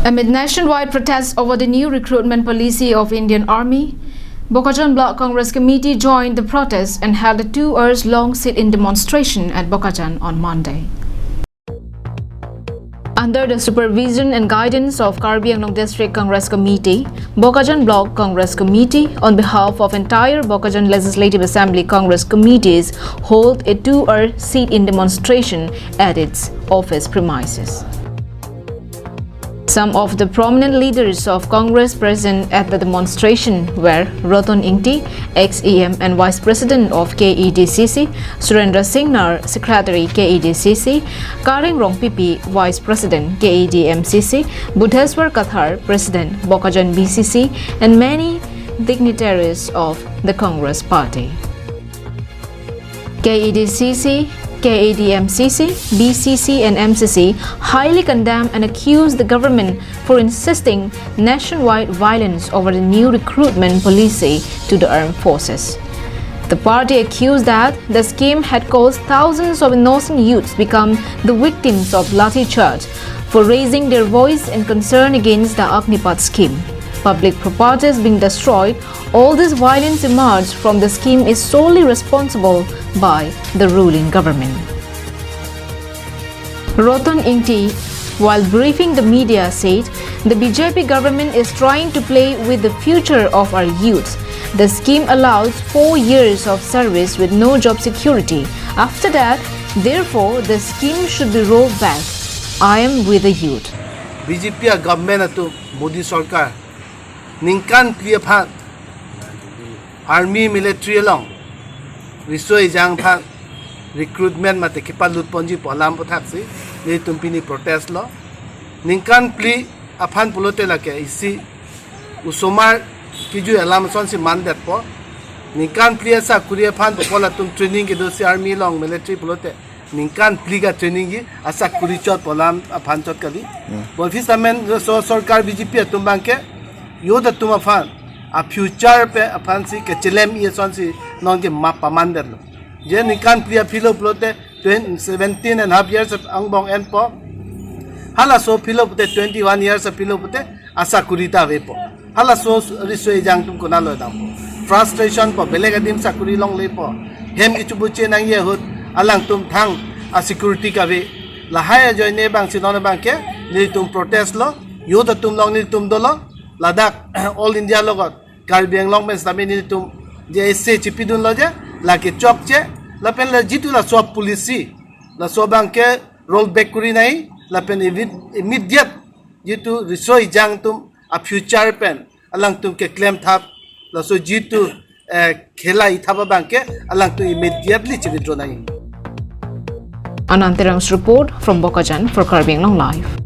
Amid nationwide protests over the new recruitment policy of Indian Army, Bokajan Block Congress Committee joined the protests and held a 2-hour-long sit-in demonstration at Bokajan on Monday. Under the supervision and guidance of Karbi Anglong District Congress Committee, Bokajan Block Congress Committee, on behalf of entire Bokajan Legislative Assembly Congress Committees, hold a 2-hour sit-in demonstration at its office premises. Some of the prominent leaders of Congress present at the demonstration were Roton Ingti, ex-EM and Vice President of KEDCC, Surendra Singh, Secretary KEDCC, Karing Rongpipi, Vice President KEDMCC, Buddheswar Kathar, President Bokajan BCC, and many dignitaries of the Congress Party. KEDCC, KEDMCC, BCC and MCC highly condemn and accuse the government for insisting nationwide violence over the new recruitment policy to the armed forces. The party accused that the scheme had caused thousands of innocent youths become the victims of lathi charge for raising their voice and concern against the Agnipath scheme. Public properties being destroyed, all this violence emerged from the scheme is solely responsible by the ruling government. Roton Ingti, while briefing the media, said the BJP government is trying to play with the future of our youths. The scheme allows 4 years of service with no job security. After that, therefore, the scheme should be rolled back. I am with the youth. BJP government to Modi Sarkar Ninkan clear path Army military along Risoi Jang path recruitment mate kipalut ponji polam potaksi le tumpini protest law Ninkan pli aphan pulote lake isi usomar kiju alam son si mandat po Ninkan pli asa kuria phan pola tum training ke dosi army long military pulote Ninkan pli ga training gi asa kurichot polam aphan chot kali bolfi samen so sarkar BJP tumbang ke yoda tuma fan a future pe afan si ke chelem ye son si non ke ma pamander lo je Ninkan plia philo plote 17 and half years of angbong en po hala so philo pute 21 years of philo pute asa kurita ve po hala so risoi jang tum kona lo dam frustration po belega dim sakuri long le po hem ki chubuche nang ye hot alang tum thang a security ka ve la haya join ne bang si non bang ke ni tum protest lo yoda tum long ni tum do lo Ladakh all India logot Karbi Anglong men stamini tum je esse chipidun loje la ke chok che la pen la jitu la so policy la so bang ke roll back kuri nai la pen immediate jitu risoi jang tum a future pen alang tum ke claim thap la so jitu khela ithaba bang ke alang tum immediately chidro nai. Anantiram's report from Bokajan for Karbi Anglong Live.